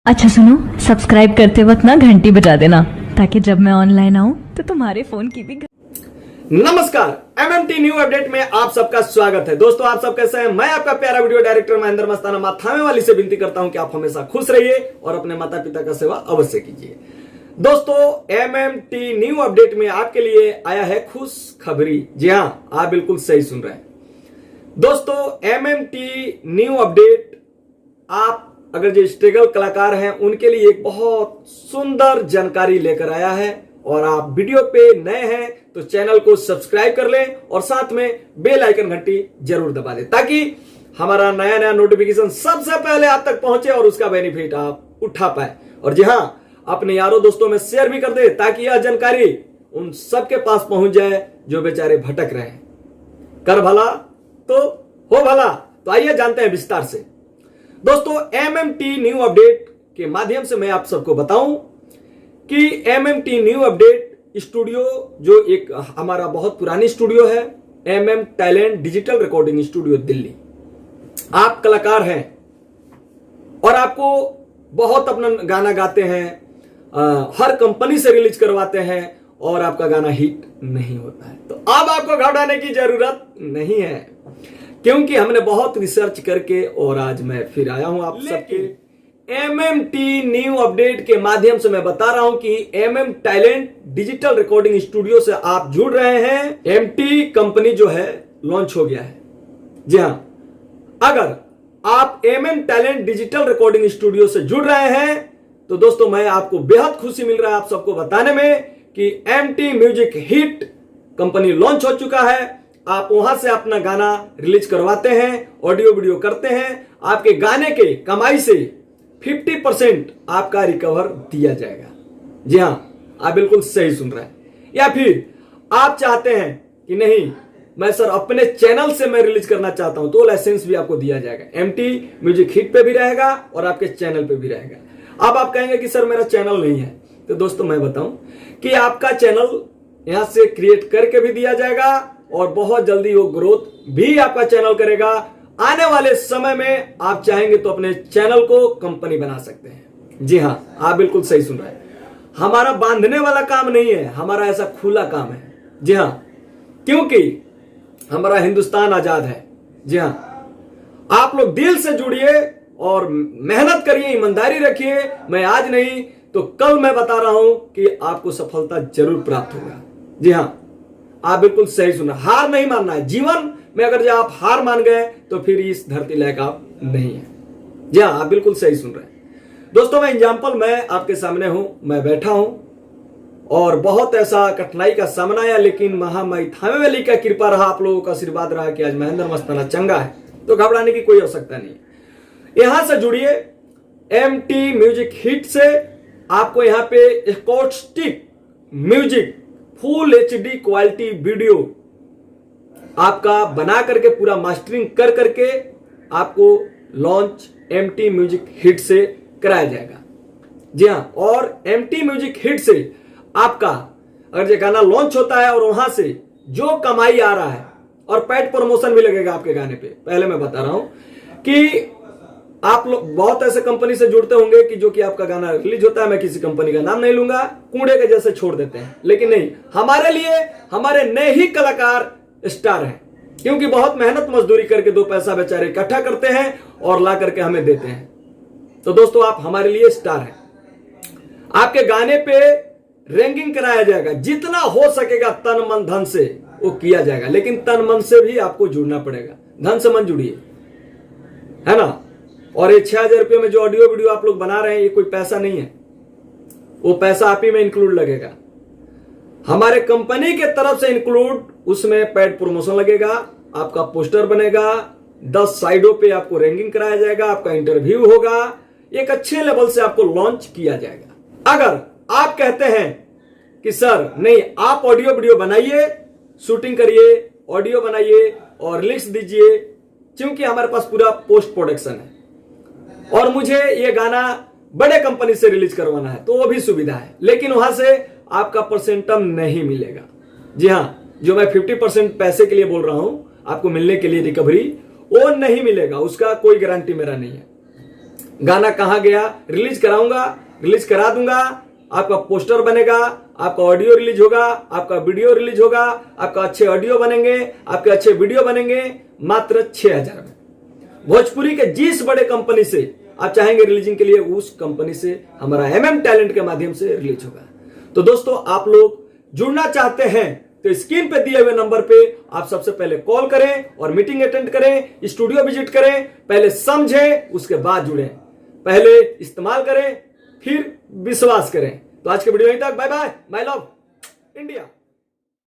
अच्छा सुनो, सब्सक्राइब करते वक्त ना घंटी बजा देना ताकि जब मैं ऑनलाइन आऊं तो तुम्हारे फोन की भी नमस्कार, एमएमटी न्यू अपडेट में आप सबका स्वागत है। दोस्तों, आप सब कैसे हैं? मैं आपका प्यारा वीडियो डायरेक्टर महेंद्र मस्ताना माथामे वाली से विनती करता हूं कि आप हमेशा खुश रहिए और अपने माता पिता का सेवा अवश्य कीजिए। दोस्तों, एमएमटी न्यू अपडेट में आपके लिए आया है खुश खबरी। जी हां, आप बिल्कुल सही सुन रहे हैं। दोस्तों, एमएमटी न्यू अपडेट आप अगर जो स्ट्रगल कलाकार हैं उनके लिए एक बहुत सुंदर जानकारी लेकर आया है। और आप वीडियो पे नए हैं तो चैनल को सब्सक्राइब कर लें और साथ में बेल आइकन घंटी जरूर दबा दें ताकि हमारा नया नया नोटिफिकेशन सबसे पहले आप तक पहुंचे और उसका बेनिफिट आप उठा पाए। और जी हां, अपने यारों दोस्तों में शेयर भी कर दे ताकि यह जानकारी उन सबके पास पहुंच जाए जो बेचारे भटक रहे हैं। कर भला तो हो भला। तो आइए जानते हैं विस्तार से। दोस्तों, एमएमटी न्यू अपडेट के माध्यम से मैं आप सबको बताऊं कि एमएमटी न्यू अपडेट स्टूडियो जो एक हमारा बहुत पुरानी स्टूडियो है, MM talent digital recording studio Delhi. आप कलाकार हैं और आपको बहुत अपना गाना गाते हैं, हर कंपनी से रिलीज करवाते हैं और आपका गाना हिट नहीं होता है, तो अब आपको घबराने की जरूरत नहीं है क्योंकि हमने बहुत रिसर्च करके और आज मैं फिर आया हूं आप सबके एमएमटी न्यू अपडेट के माध्यम से मैं बता रहा हूं कि MM talent digital recording studio से आप जुड़ रहे हैं। एमटी कंपनी जो है लॉन्च हो गया है। जी हां, अगर आप MM talent digital recording studio से जुड़ रहे हैं तो दोस्तों मैं आपको बेहद खुशी मिल रहा है आप सबको बताने में कि MT music hit company launch हो चुका है। आप वहां से अपना गाना रिलीज करवाते हैं, ऑडियो वीडियो करते हैं, आपके गाने के कमाई से 50% आपका रिकवर दिया जाएगा। जी हां, आप बिल्कुल सही सुन रहे हैं। या फिर आप चाहते हैं कि नहीं मैं सर अपने चैनल से मैं रिलीज करना चाहता हूं तो लाइसेंस भी आपको दिया जाएगा। एमटी म्यूजिक हिट पे भी रहेगा और आपके चैनल पे भी रहेगा। अब आप कहेंगे कि सर मेरा चैनल नहीं है, तो दोस्तों मैं बताऊं कि आपका चैनल यहां से क्रिएट करके भी दिया जाएगा और बहुत जल्दी वो ग्रोथ भी आपका चैनल करेगा। आने वाले समय में आप चाहेंगे तो अपने चैनल को कंपनी बना सकते हैं। जी हां, आप बिल्कुल सही सुन रहे हैं। हमारा बांधने वाला काम नहीं है, हमारा ऐसा खुला काम है। जी हां, क्योंकि हमारा हिंदुस्तान आजाद है। जी हां, आप लोग दिल से जुड़िए और मेहनत करिए, ईमानदारी रखिए। मैं आज नहीं तो कल मैं बता रहा हूं कि आपको सफलता जरूर प्राप्त होगा। जी हां, आप बिल्कुल सही सुना। हार नहीं मानना है जीवन में। अगर जो आप हार मान गए तो फिर इस धरती लायक आप नहीं है। जी हाँ, आप बिल्कुल सही सुन रहे हैं। दोस्तों, मैं एग्जाम्पल मैं आपके सामने हूं, मैं बैठा हूं और बहुत ऐसा कठिनाई का सामना आया, लेकिन महामाई थामे वाली का कृपा रहा, आप लोगों का आशीर्वाद रहा कि आज महेंद्र मस्ताना चंगा है, तो घबराने की कोई आवश्यकता नहीं है। यहां से जुड़िए एमटी म्यूजिक हिट से। आपको यहाँ पे acoustic music full HD quality video आपका बना करके पूरा मास्टरिंग कर करके आपको लॉन्च एमटी म्यूजिक हिट से कराया जाएगा। जी हां, और एमटी म्यूजिक हिट से आपका अगर ये गाना लॉन्च होता है और वहां से जो कमाई आ रहा है और पेड प्रमोशन भी लगेगा आपके गाने पे। पहले मैं बता रहा हूं कि आप लोग बहुत ऐसे कंपनी से जुड़ते होंगे कि जो कि आपका गाना रिलीज होता है, मैं किसी कंपनी का नाम नहीं लूंगा, कूड़े के जैसे छोड़ देते हैं, लेकिन नहीं, हमारे लिए हमारे नए ही कलाकार स्टार हैं क्योंकि बहुत मेहनत मजदूरी करके दो पैसा बेचारे इकट्ठा करते हैं और ला करके हमें देते हैं। तो दोस्तों, आप हमारे लिए स्टार हैं। आपके गाने पे रैंकिंग कराया जाएगा, जितना हो सकेगा तन मन धन से वो किया जाएगा, लेकिन तन मन से भी आपको जुड़ना पड़ेगा, धन से मन जुड़िए, है ना। और ये 6,000 रुपये में जो ऑडियो वीडियो आप लोग बना रहे हैं ये कोई पैसा नहीं है, वो पैसा आप ही में इंक्लूड लगेगा, हमारे कंपनी के तरफ से इंक्लूड। उसमें पेड प्रमोशन लगेगा, आपका पोस्टर बनेगा, 10 साइडों पे आपको रैंकिंग कराया जाएगा, आपका इंटरव्यू होगा, एक अच्छे लेवल से आपको लॉन्च किया जाएगा। अगर आप कहते हैं कि सर नहीं, आप ऑडियो वीडियो बनाइए, शूटिंग करिए, ऑडियो बनाइए और लिरिक्स दीजिए, क्योंकि हमारे पास पूरा पोस्ट प्रोडक्शन है और मुझे ये गाना बड़े कंपनी से रिलीज करवाना है, तो वो भी सुविधा है, लेकिन वहां से आपका परसेंटम नहीं मिलेगा। जी हां, जो मैं 50% पैसे के लिए बोल रहा हूं आपको मिलने के लिए रिकवरी, वो नहीं मिलेगा, उसका कोई गारंटी मेरा नहीं है। गाना कहाँ गया, रिलीज कराऊंगा, रिलीज करा दूंगा, आपका पोस्टर बनेगा, आपका ऑडियो रिलीज होगा, आपका वीडियो रिलीज होगा, आपका अच्छे ऑडियो बनेंगे, आपके अच्छे वीडियो बनेंगे, मात्र 6,000 में। भोजपुरी के जिस बड़े कंपनी से आप चाहेंगे रिलीजिंग के लिए, उस कंपनी से हमारा MM टैलेंट के माध्यम से रिलीज होगा। तो दोस्तों, आप लोग जुड़ना चाहते हैं तो स्क्रीन पे दिए हुए नंबर पे आप सबसे पहले कॉल करें और मीटिंग अटेंड करें, स्टूडियो विजिट करें, पहले समझें, उसके बाद जुड़ें, पहले इस्तेमाल करें, फिर विश्वास करें। तो आज के वीडियो यहीं तक। Bye bye, my love India.